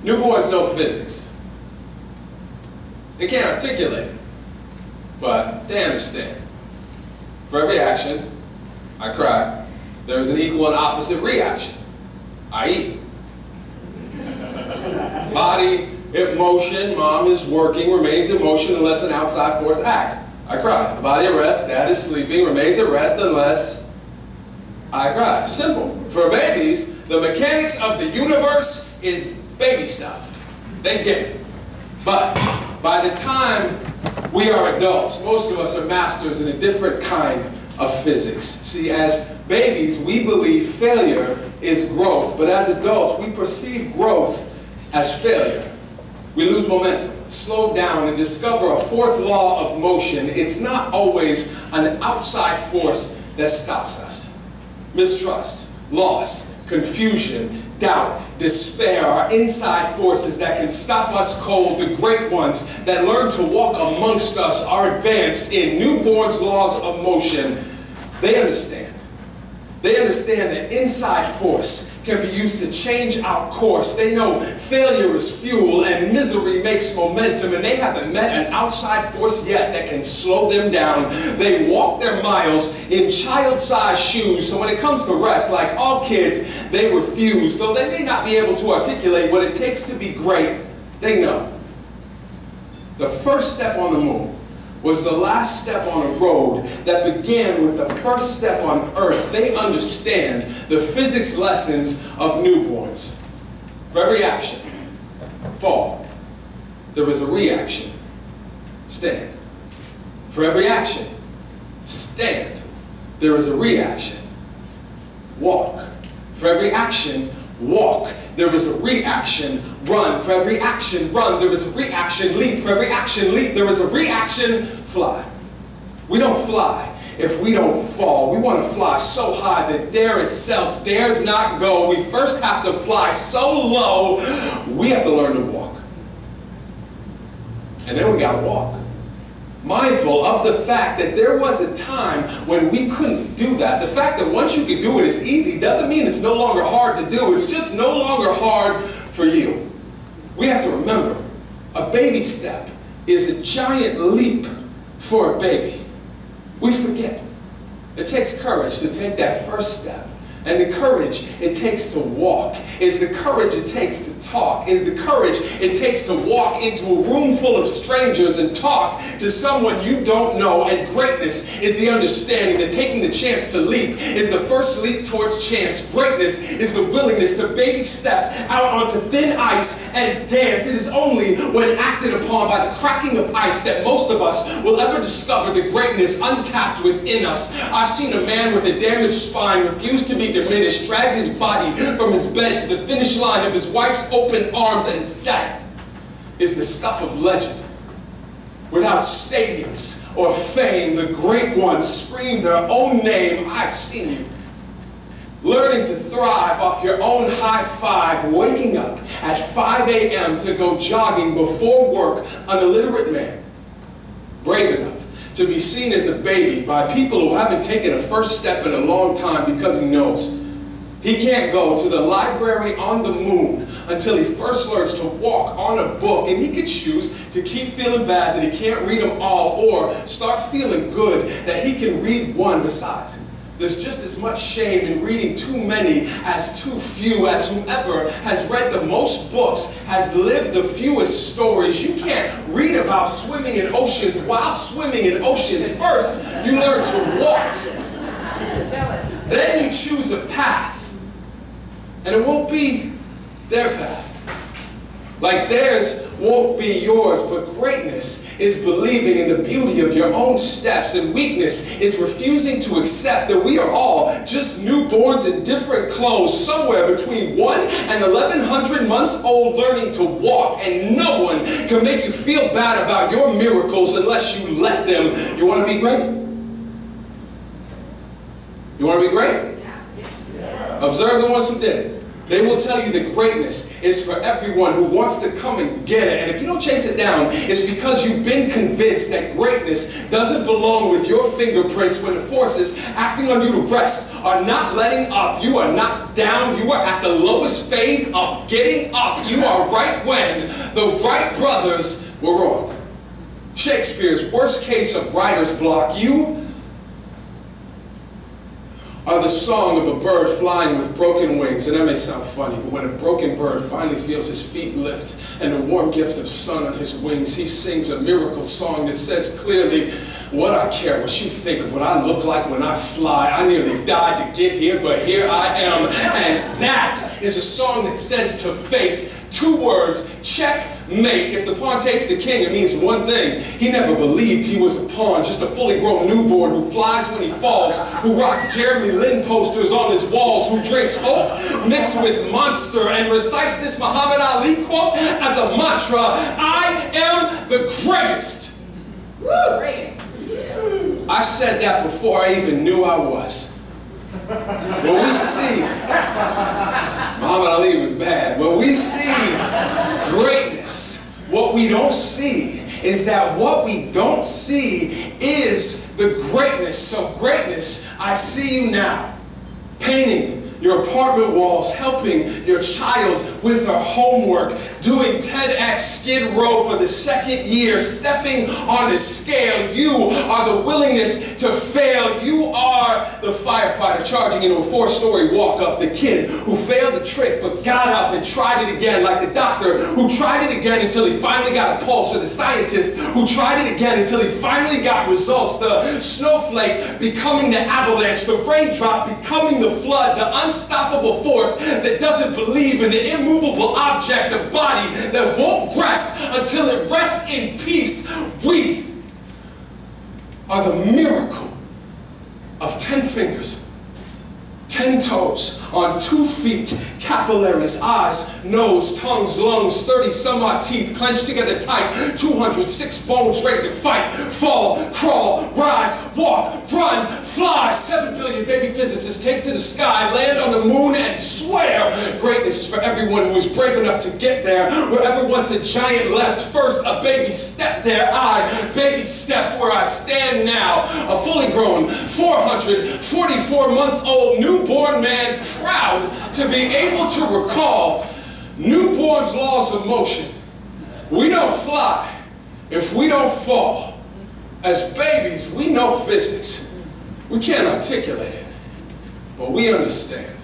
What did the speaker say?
Newborns know physics. They can't articulate it, but they understand. For every action, I cry, there is an equal and opposite reaction. I eat. Body in motion, mom is working, remains in motion unless an outside force acts. I cry. Body at rest, dad is sleeping, remains at rest unless I cry. Simple. For babies, the mechanics of the universe is baby stuff. They get it. But by the time we are adults, most of us are masters in a different kind of physics. See, as babies, we believe failure is growth, but as adults, we perceive growth as failure. We lose momentum, slow down, and discover a fourth law of motion. It's not always an outside force that stops us. Mistrust, loss, confusion, doubt, despair are inside forces that can stop us cold. The great ones that learn to walk amongst us are advanced in newborns' laws of motion. They understand. They understand that inside force can be used to change our course. They know failure is fuel and misery makes momentum, and they haven't met an outside force yet that can slow them down. They walk their miles in child-sized shoes, so when it comes to rest, like all kids, they refuse. Though they may not be able to articulate what it takes to be great, they know. The first step on the moon was the last step on a road that began with the first step on earth. They understand the physics lessons of newborns. For every action, fall, there is a reaction, stand. For every action, stand, there is a reaction, walk. For every action, walk, there is a reaction, run. For every action, run, there is a reaction, leap. For every action, leap, there is a reaction, fly. We don't fly if we don't fall. We want to fly so high that dare itself dares not go. We first have to fly so low, we have to learn to walk. And then we got to walk. Mindful of the fact that there was a time when we couldn't do that. The fact that once you can do it, it's easy doesn't mean it's no longer hard to do. It's just no longer hard for you. We have to remember, a baby step is a giant leap for a baby. We forget. It takes courage to take that first step. And the courage it takes to walk is the courage it takes to talk, is the courage it takes to walk into a room full of strangers and talk to someone you don't know. And greatness is the understanding that taking the chance to leap is the first leap towards chance. Greatness is the willingness to baby step out onto thin ice and dance. It is only when acted upon by the cracking of ice that most of us will ever discover the greatness untapped within us. I've seen a man with a damaged spine refuse to be diminished, drag his body from his bed to the finish line of his wife's open arms, and that is the stuff of legend. Without stadiums or fame, the great ones scream their own name. I've seen you learning to thrive off your own high five, waking up at 5 a.m. to go jogging before work, an illiterate man, brave enough to be seen as a baby by people who haven't taken a first step in a long time because he knows he can't go to the library on the moon until he first learns to walk on a book, and he could choose to keep feeling bad that he can't read them all, or start feeling good that he can read one. Besides, there's just as much shame in reading too many as too few, as whomever has read the most books has lived the fewest stories. You can't read about swimming in oceans while swimming in oceans. First, you learn to walk. Then you choose a path. And it won't be their path. Like theirs won't be yours, but greatness is believing in the beauty of your own steps, and weakness is refusing to accept that we are all just newborns in different clothes, somewhere between 1 and 1,100 months old, learning to walk, and no one can make you feel bad about your miracles unless you let them. You want to be great? You want to be great? Yeah. Observe the ones who did it. They will tell you that greatness is for everyone who wants to come and get it. And if you don't chase it down, it's because you've been convinced that greatness doesn't belong with your fingerprints when the forces acting on you to rest are not letting up. You are not down. You are at the lowest phase of getting up. You are right when the Wright brothers were wrong. Shakespeare's worst case of writer's block. You are the song of a bird flying with broken wings. And that may sound funny, but when a broken bird finally feels his feet lift and the warm gift of sun on his wings, he sings a miracle song that says clearly, what I care what you think of what I look like when I fly. I nearly died to get here, but here I am. And that is a song that says to fate, 2 words, checkmate. If the pawn takes the king, it means one thing. He never believed he was a pawn, just a fully grown newborn who flies when he falls, who rocks Jeremy Lin posters on his walls, who drinks hope mixed with Monster and recites this Muhammad Ali quote as a mantra, I am the greatest. Woo! I said that before I even knew I was. When we see, Muhammad Ali was bad. When we see greatness, what we don't see is that what we don't see is the greatness. So greatness, I see you now, painting your apartment walls, helping your child with her homework, doing TEDxSkidRow for the 2nd year, stepping on the scale. You are the willingness to fail. You are the firefighter charging into a 4-story walk-up, the kid who failed the trick but got up and tried it again, like the doctor who tried it again until he finally got a pulse, or the scientist who tried it again until he finally got results, the snowflake becoming the avalanche, the raindrop becoming the flood, the unstoppable force that doesn't believe in the immovable object, the body that won't rest until it rests in peace. We are the miracle of 10 fingers, 10 toes, on 2 feet, capillaries, eyes, nose, tongues, lungs, 30 some odd teeth, clenched together tight, 206 bones ready to fight, fall, crawl, rise, walk, run, fly. 7 billion baby physicists take to the sky, land on the moon, and swear greatness is for everyone who is brave enough to get there. Wherever once a giant leapt, first a baby stepped there. I baby stepped where I stand now, a fully grown, 444-month-old newborn man, proud to be able to recall newborn's laws of motion. We don't fly if we don't fall. As babies, we know physics. We can't articulate it, but we understand.